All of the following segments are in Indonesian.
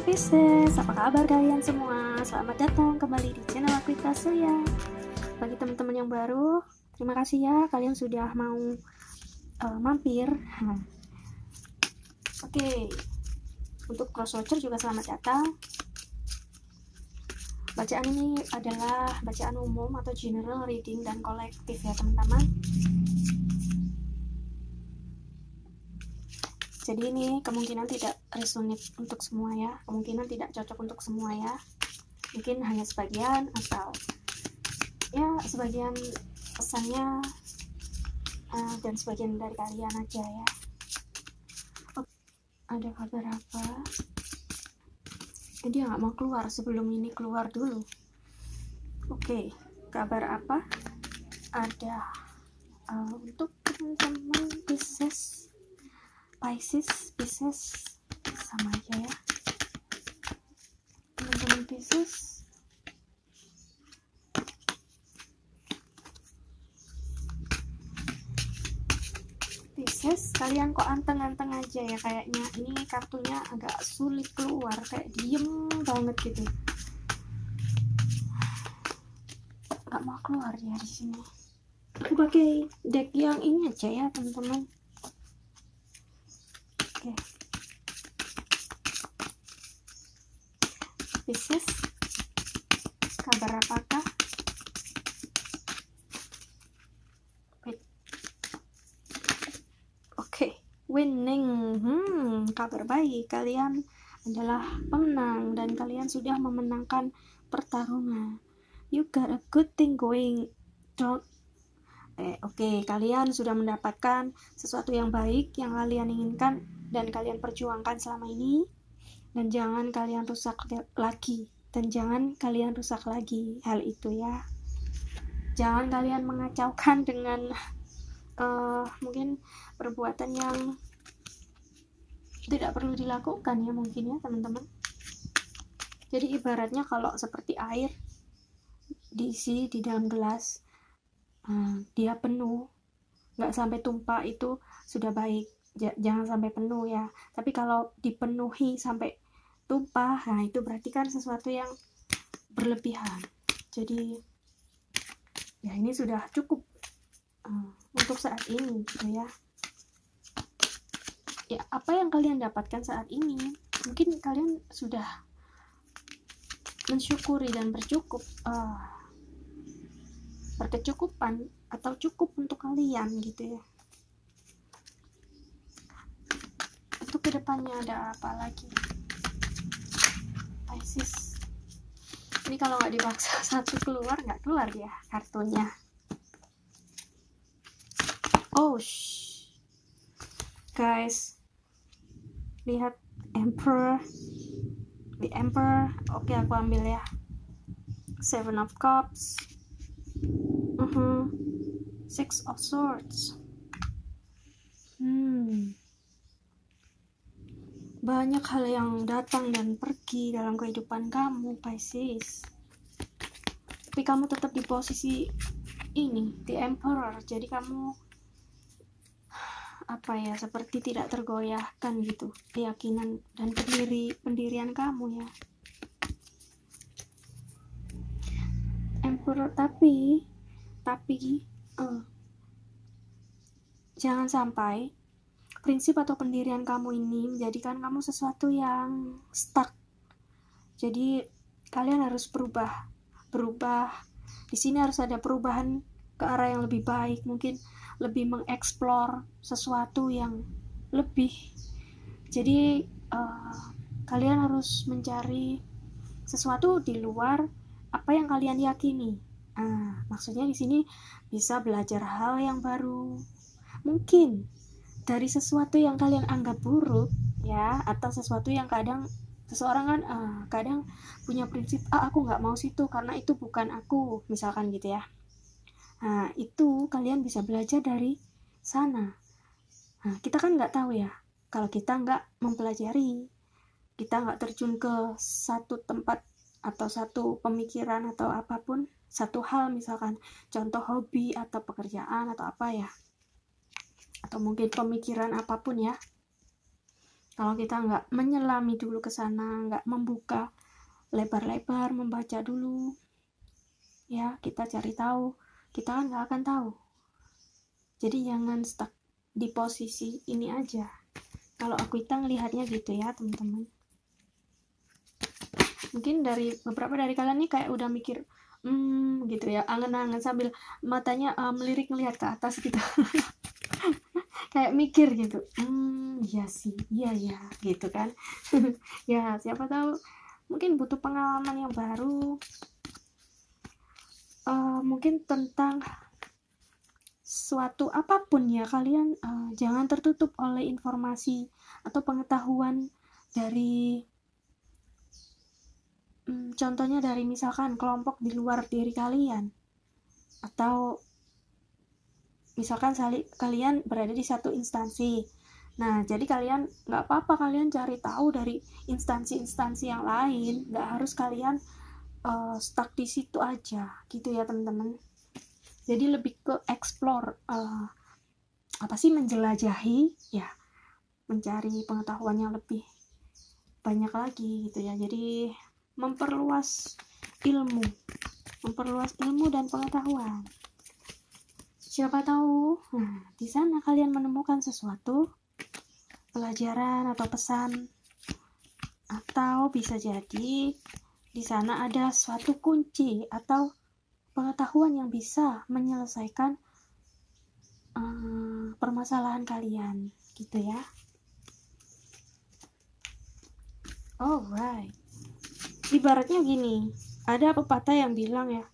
Pisces, apa kabar kalian semua? Selamat datang kembali di channel Akwita Surya. Bagi teman-teman yang baru, terima kasih ya kalian sudah mau mampir. Oke, untuk cross watcher juga selamat datang. Bacaan ini adalah bacaan umum atau general reading dan kolektif ya teman-teman. Jadi ini kemungkinan tidak resonate untuk semua ya, kemungkinan tidak cocok untuk semua ya. Mungkin hanya sebagian atau ya sebagian pesannya dan sebagian dari kalian aja ya. Ada kabar apa? Dia nggak mau keluar, sebelum ini keluar dulu. Oke, kabar apa? Ada untuk teman-teman Pisces, sama aja ya. Teman-teman Pisces, kalian kok anteng-anteng aja ya kayaknya. Ini kartunya agak sulit keluar, kayak diem banget gitu. Gak mau keluar ya di sini. Aku pakai deck yang ini aja ya teman-teman. Oke. Pisces, kabar apakah? Oke, winning. Kabar baik, kalian adalah pemenang dan kalian sudah memenangkan pertarungan. You got a good thing going. Oke, kalian sudah mendapatkan sesuatu yang baik yang kalian inginkan dan kalian perjuangkan selama ini. Dan jangan kalian rusak lagi. Dan jangan kalian rusak lagi hal itu ya. Jangan kalian mengacaukan dengan mungkin perbuatan yang tidak perlu dilakukan ya mungkin ya teman-teman. Jadi ibaratnya kalau seperti air diisi di dalam gelas, dia penuh, nggak sampai tumpah, itu sudah baik. Jangan sampai penuh ya. Tapi kalau dipenuhi sampai tumpah, nah itu berarti kan sesuatu yang berlebihan. Jadi ya ini sudah cukup untuk saat ini gitu ya. Ya apa yang kalian dapatkan saat ini, mungkin kalian sudah mensyukuri dan berkecukupan atau cukup untuk kalian gitu ya. Untuk kedepannya ada apa lagi? Pisces, ini kalau nggak dipaksa satu keluar, nggak keluar ya kartunya. Oh guys, lihat Emperor, the Emperor. Oke, aku ambil ya. Seven of Cups, Six of Swords. Banyak hal yang datang dan pergi dalam kehidupan kamu, Pisces. Tapi kamu tetap di posisi ini, the Emperor. Jadi kamu seperti tidak tergoyahkan gitu, keyakinan dan pendirian kamu ya. Emperor, tapi jangan sampai prinsip atau pendirian kamu ini menjadikan kamu sesuatu yang stuck. Jadi kalian harus berubah. Di sini harus ada perubahan ke arah yang lebih baik, mungkin lebih mengeksplor sesuatu yang lebih. Jadi kalian harus mencari sesuatu di luar apa yang kalian yakini. Maksudnya di sini bisa belajar hal yang baru, mungkin dari sesuatu yang kalian anggap buruk ya, atau sesuatu yang kadang seseorang kan kadang punya prinsip, aku nggak mau situ karena itu bukan aku, misalkan gitu ya. Nah itu kalian bisa belajar dari sana. Kita kan nggak tahu ya kalau kita nggak mempelajari, kita nggak terjun ke satu tempat atau satu pemikiran atau apapun, satu hal, misalkan contoh hobi atau pekerjaan atau apa ya, atau mungkin pemikiran apapun ya. Kalau kita nggak menyelami dulu ke sana, nggak membuka lebar-lebar, membaca dulu, ya kita cari tahu, kita kan nggak akan tahu. Jadi jangan stuck di posisi ini aja. Kalau Akuita ngelihatnya gitu ya teman-teman. Mungkin dari beberapa dari kalian nih kayak udah mikir gitu ya, angen-angen sambil matanya melirik ngelihat ke atas gitu. Kayak mikir gitu, iya sih, iya ya gitu kan. Ya siapa tahu mungkin butuh pengalaman yang baru, mungkin tentang suatu apapun ya. Kalian jangan tertutup oleh informasi atau pengetahuan dari contohnya dari misalkan kelompok di luar diri kalian, atau misalkan kalian berada di satu instansi. Nah, jadi kalian nggak apa-apa kalian cari tahu dari instansi-instansi yang lain, nggak harus kalian stuck di situ aja, gitu ya teman-teman. Jadi lebih ke explore, apa sih, menjelajahi, ya, mencari pengetahuan yang lebih banyak lagi, gitu ya. Jadi memperluas ilmu dan pengetahuan. Siapa tahu, di sana kalian menemukan sesuatu pelajaran atau pesan, atau bisa jadi di sana ada suatu kunci atau pengetahuan yang bisa menyelesaikan permasalahan kalian, gitu ya. Alright. Ibaratnya gini, ada pepatah yang bilang ya,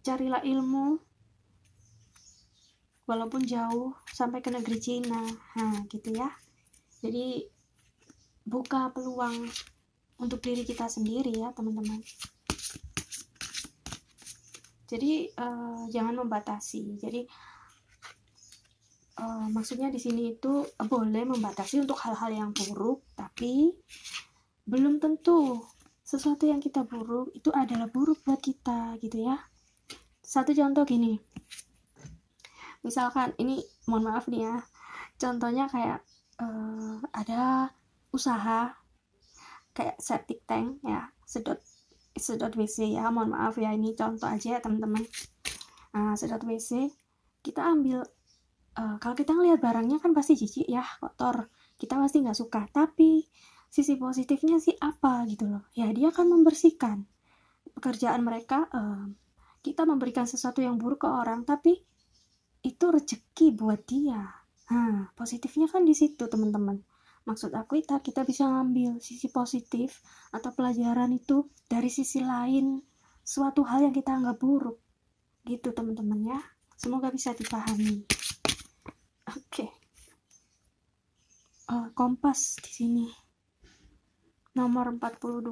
carilah ilmu walaupun jauh sampai ke negeri Cina. Nah, gitu ya. Jadi buka peluang untuk diri kita sendiri ya, teman-teman. Jadi jangan membatasi. Jadi maksudnya di sini itu boleh membatasi untuk hal-hal yang buruk, tapi belum tentu sesuatu yang kita buruk itu adalah buruk buat kita, gitu ya. Satu contoh gini, misalkan ini, mohon maaf nih ya, contohnya kayak ada usaha kayak septic tank ya, sedot WC ya, mohon maaf ya, ini contoh aja ya teman-teman. Sedot WC kita ambil, kalau kita ngelihat barangnya kan pasti jijik ya, kotor, kita pasti nggak suka, tapi sisi positifnya sih apa gitu loh ya, dia akan membersihkan. Pekerjaan mereka, kita memberikan sesuatu yang buruk ke orang, tapi itu rezeki buat dia. Positifnya kan di situ teman-teman. Maksud aku kita bisa ngambil sisi positif atau pelajaran itu dari sisi lain, suatu hal yang kita anggap buruk, gitu teman-teman ya. Semoga bisa dipahami. Oke. Kompas di sini nomor 42,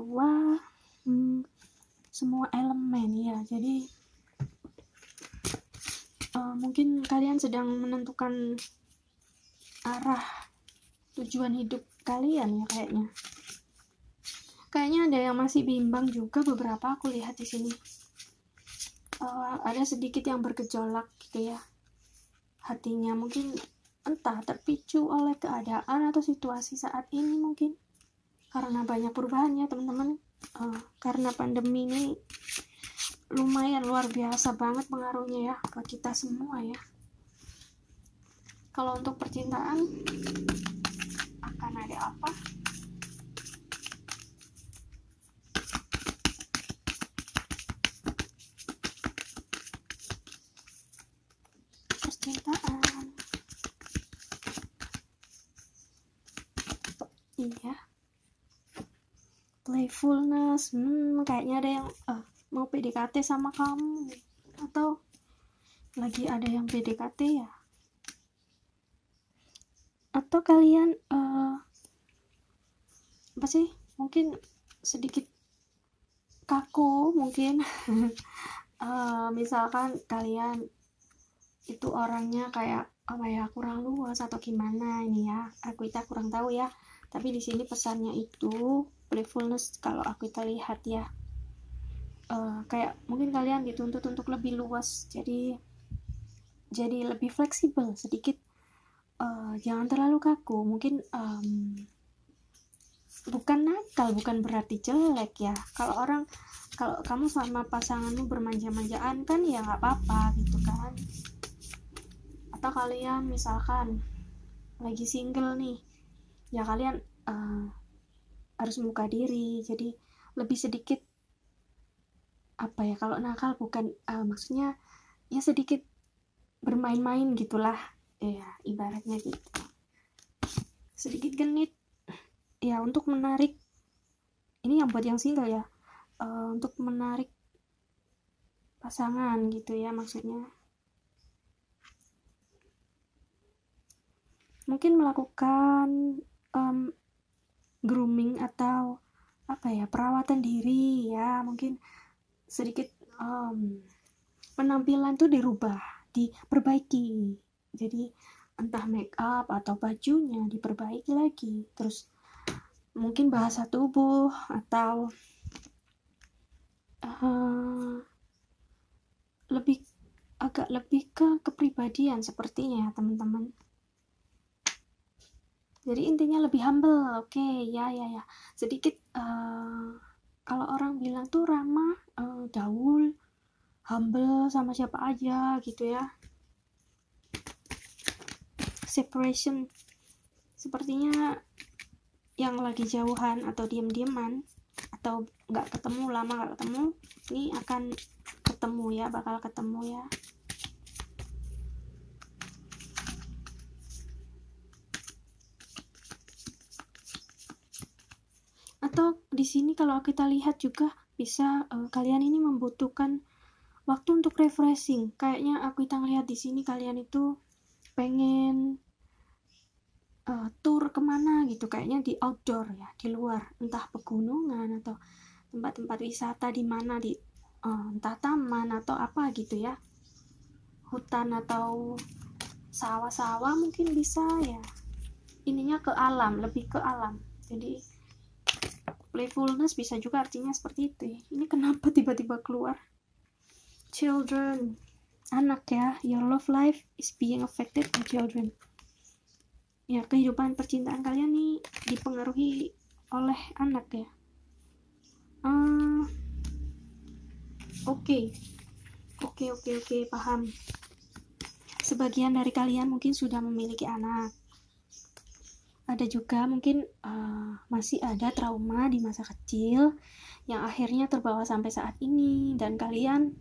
semua elemen ya. Jadi mungkin kalian sedang menentukan arah tujuan hidup kalian ya, kayaknya ada yang masih bimbang juga, beberapa aku lihat di sini. Ada sedikit yang bergejolak gitu ya hatinya, mungkin entah terpicu oleh keadaan atau situasi saat ini, mungkin karena banyak perubahannya teman-teman. Karena pandemi ini lumayan luar biasa banget pengaruhnya ya buat kita semua ya. Kalau untuk percintaan akan ada apa? Percintaan, iya, playfulness, kayaknya ada yang mau PDKT sama kamu, atau lagi ada yang PDKT ya, atau kalian apa sih, mungkin sedikit kaku mungkin. Misalkan kalian itu orangnya kayak apa ya, kurang luas atau gimana ini ya, Akuita kurang tahu ya, tapi di sini pesannya itu playfulness kalau Akuita lihat ya. Kayak mungkin kalian dituntut untuk lebih luas, jadi lebih fleksibel sedikit, jangan terlalu kaku. Mungkin bukan nakal, bukan berarti jelek ya. Kalau kamu sama pasanganmu bermanja-manjaan kan ya nggak apa-apa gitu kan. Atau kalian misalkan lagi single nih, ya kalian harus membuka diri. Jadi lebih sedikit apa ya, kalau nakal bukan maksudnya ya sedikit bermain-main gitulah ya, ibaratnya gitu, sedikit genit ya, untuk menarik, ini yang buat yang single ya, untuk menarik pasangan gitu ya, maksudnya mungkin melakukan grooming atau apa ya, perawatan diri ya, mungkin sedikit penampilan tuh dirubah, diperbaiki. Jadi entah make up atau bajunya diperbaiki lagi, terus mungkin bahasa tubuh atau agak lebih ke kepribadian sepertinya ya teman-teman. Jadi intinya lebih humble, oke, ya. Sedikit kalau orang bilang tuh ramah, gaul, humble sama siapa aja gitu ya. Separation, sepertinya yang lagi jauhan atau diam-diaman atau lama nggak ketemu, ini akan ketemu ya, bakal ketemu ya. Atau di sini kalau kita lihat juga bisa kalian ini membutuhkan waktu untuk refreshing. Kayaknya aku lihat di sini kalian itu pengen tour kemana gitu, kayaknya di outdoor ya, di luar, entah pegunungan atau tempat-tempat wisata di mana, di entah taman atau apa gitu ya, hutan atau sawah-sawah mungkin bisa ya, ininya ke alam, lebih ke alam. Jadi playfulness bisa juga artinya seperti itu ya. Ini kenapa tiba-tiba keluar children, anak ya, your love life is being affected by children ya, kehidupan percintaan kalian nih dipengaruhi oleh anak ya. Oke, paham. Sebagian dari kalian mungkin sudah memiliki anak, ada juga mungkin masih ada trauma di masa kecil yang akhirnya terbawa sampai saat ini, dan kalian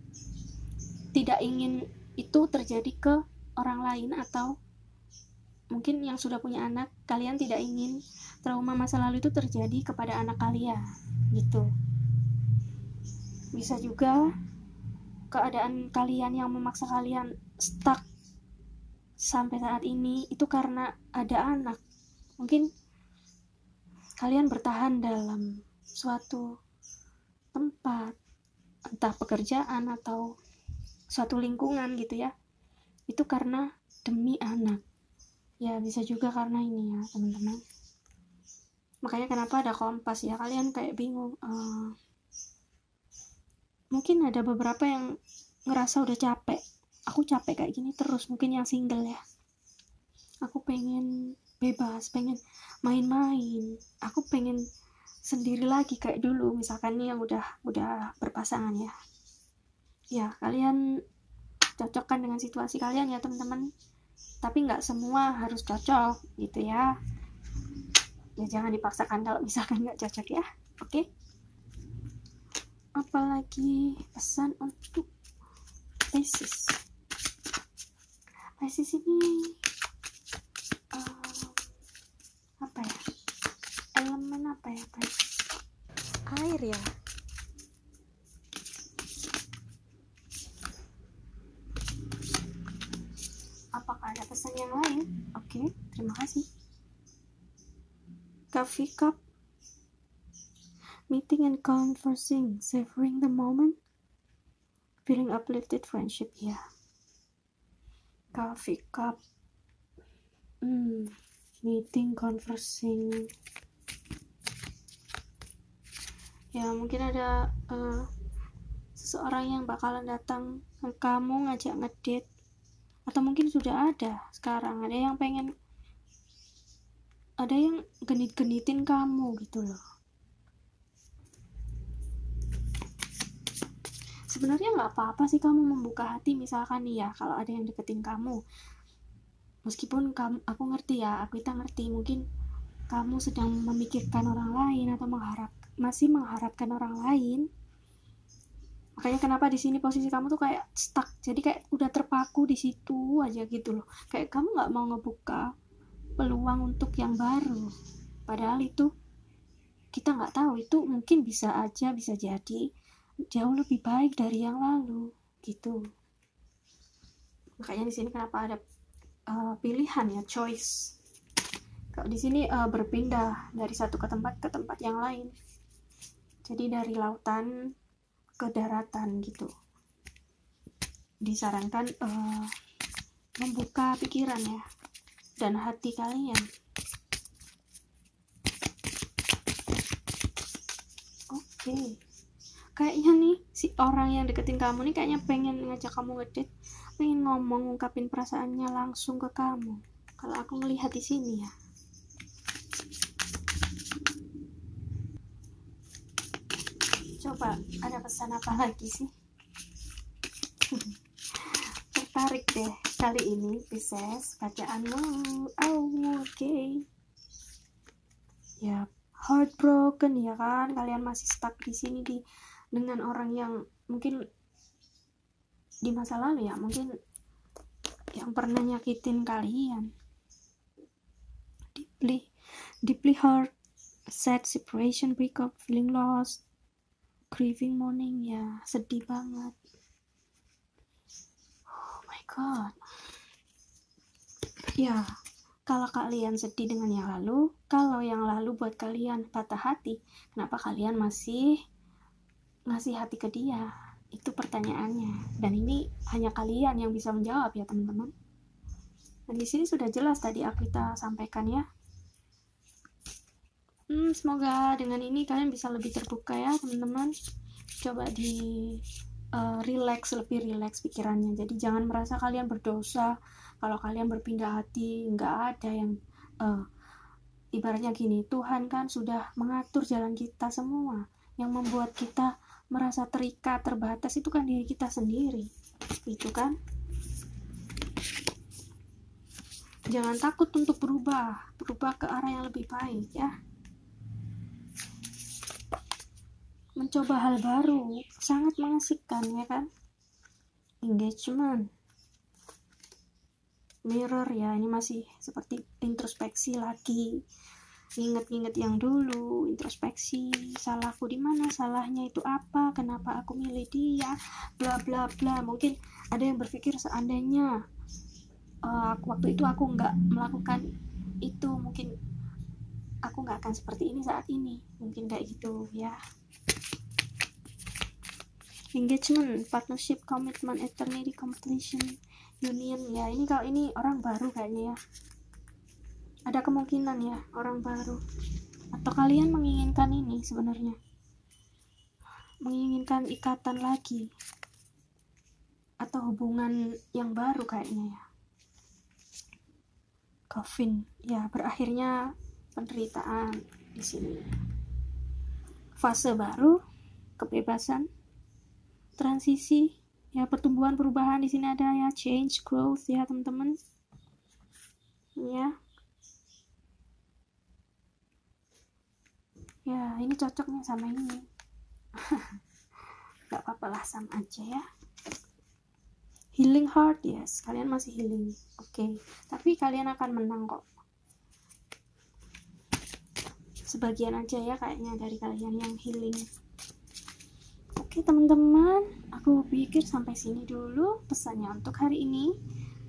tidak ingin itu terjadi ke orang lain, atau mungkin yang sudah punya anak, kalian tidak ingin trauma masa lalu itu terjadi kepada anak kalian gitu. Bisa juga keadaan kalian yang memaksa kalian stuck sampai saat ini itu karena ada anak. Mungkin kalian bertahan dalam suatu tempat, entah pekerjaan atau suatu lingkungan gitu ya, itu karena demi anak ya, bisa juga karena ini ya teman-teman. Makanya kenapa ada kompas ya, kalian kayak bingung. Mungkin ada beberapa yang ngerasa udah capek, aku capek kayak gini terus, mungkin yang single ya, aku pengen bebas, pengen main-main, aku pengen sendiri lagi kayak dulu, misalkan nih yang udah berpasangan ya. Ya kalian cocokkan dengan situasi kalian ya teman-teman, tapi nggak semua harus cocok gitu ya. Ya jangan dipaksakan kalau misalkan nggak cocok ya. Oke? Apalagi pesan untuk Pisces. Pisces ini apa ya? Elemen apa ya Pisces? Air ya. Apakah ada pesan yang lain? Oke, terima kasih. Coffee cup, meeting and conversing, savoring the moment, feeling uplifted friendship ya. Coffee cup, meeting, conversing. Ya mungkin ada seseorang yang bakalan datang ke kamu ngajak ngedate, atau mungkin sudah ada sekarang, ada yang pengen ada yang genit-genitin kamu gitu loh. Sebenarnya nggak apa-apa sih kamu membuka hati, misalkan nih ya, kalau ada yang deketin kamu, meskipun aku ngerti ya, kita ngerti mungkin kamu sedang memikirkan orang lain atau masih mengharapkan orang lain. Makanya kenapa di sini posisi kamu tuh kayak stuck, jadi kayak udah terpaku di situ aja gitu loh, kayak kamu nggak mau ngebuka peluang untuk yang baru. Padahal itu kita nggak tahu, itu mungkin bisa jadi jauh lebih baik dari yang lalu gitu. Makanya di sini kenapa ada pilihan ya, choice. Kalau di sini berpindah dari satu ke tempat yang lain. Jadi dari lautan ke daratan gitu. Disarankan membuka pikiran ya dan hati kalian. Oke. Kayaknya nih si orang yang deketin kamu nih kayaknya pengen ngajak kamu ngedate, pengen ngomong, ngungkapin perasaannya langsung ke kamu. Kalau aku melihat di sini ya. Coba ada pesan apa lagi sih? Tertarik deh kali ini Pisces bacaanmu. Oke. Ya, heartbroken ya kan? Kalian masih stuck di sini dengan orang yang mungkin di masa lalu ya, mungkin yang pernah nyakitin kalian. Deeply hurt, sad, separation, breakup, feeling lost, grieving, mourning, ya sedih banget. Oh my god. Ya, kalau kalian sedih dengan yang lalu, kalau yang lalu buat kalian patah hati, kenapa kalian masih ngasih hati ke dia? Itu pertanyaannya. Dan ini hanya kalian yang bisa menjawab ya teman-teman. Dan di sini sudah jelas tadi kita sampaikan ya. Semoga dengan ini kalian bisa lebih terbuka ya teman-teman. Coba lebih relax pikirannya. Jadi jangan merasa kalian berdosa kalau kalian berpindah hati. Nggak ada yang ibaratnya gini, Tuhan kan sudah mengatur jalan kita semua. Yang membuat kita merasa terikat, terbatas itu kan diri kita sendiri, itu kan. Jangan takut untuk berubah ke arah yang lebih baik ya. Mencoba hal baru sangat mengasihkan ya kan. Engagement, mirror ya, ini masih seperti introspeksi lagi. Ingat-ingat yang dulu, introspeksi, salahku di mana, salahnya itu apa, kenapa aku milih dia, bla bla bla. Mungkin ada yang berpikir seandainya waktu itu aku nggak melakukan itu, mungkin aku nggak akan seperti ini saat ini, mungkin kayak gitu ya. Engagement, partnership, commitment, eternity, completion, union ya. Ini kalau ini orang baru kayaknya ya. Ada kemungkinan ya orang baru, atau kalian menginginkan ini sebenarnya, menginginkan ikatan lagi atau hubungan yang baru kayaknya ya. Coffin ya, berakhirnya penderitaan di sini. Fase baru, kebebasan, transisi ya, pertumbuhan, perubahan di sini ada ya, change, growth ya teman-teman ya. Ya, ini cocoknya sama ini. Gak apa-apa lah, sama aja ya. Healing heart, yes, kalian masih healing. Oke. Tapi kalian akan menang kok. Sebagian aja ya kayaknya dari kalian yang healing. Oke teman-teman, aku pikir sampai sini dulu pesannya untuk hari ini.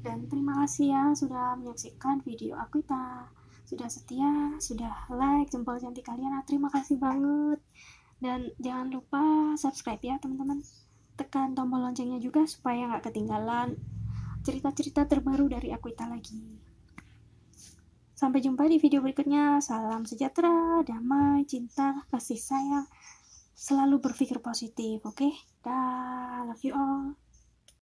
Dan terima kasih ya sudah menyaksikan video Aquita. Sudah setia, sudah like, jempol cantik kalian. Terima kasih banget. Dan jangan lupa subscribe ya teman-teman. Tekan tombol loncengnya juga supaya nggak ketinggalan cerita-cerita terbaru dari Aquita lagi. Sampai jumpa di video berikutnya. Salam sejahtera, damai, cinta, kasih sayang. Selalu berpikir positif, oke? Dah, love you all.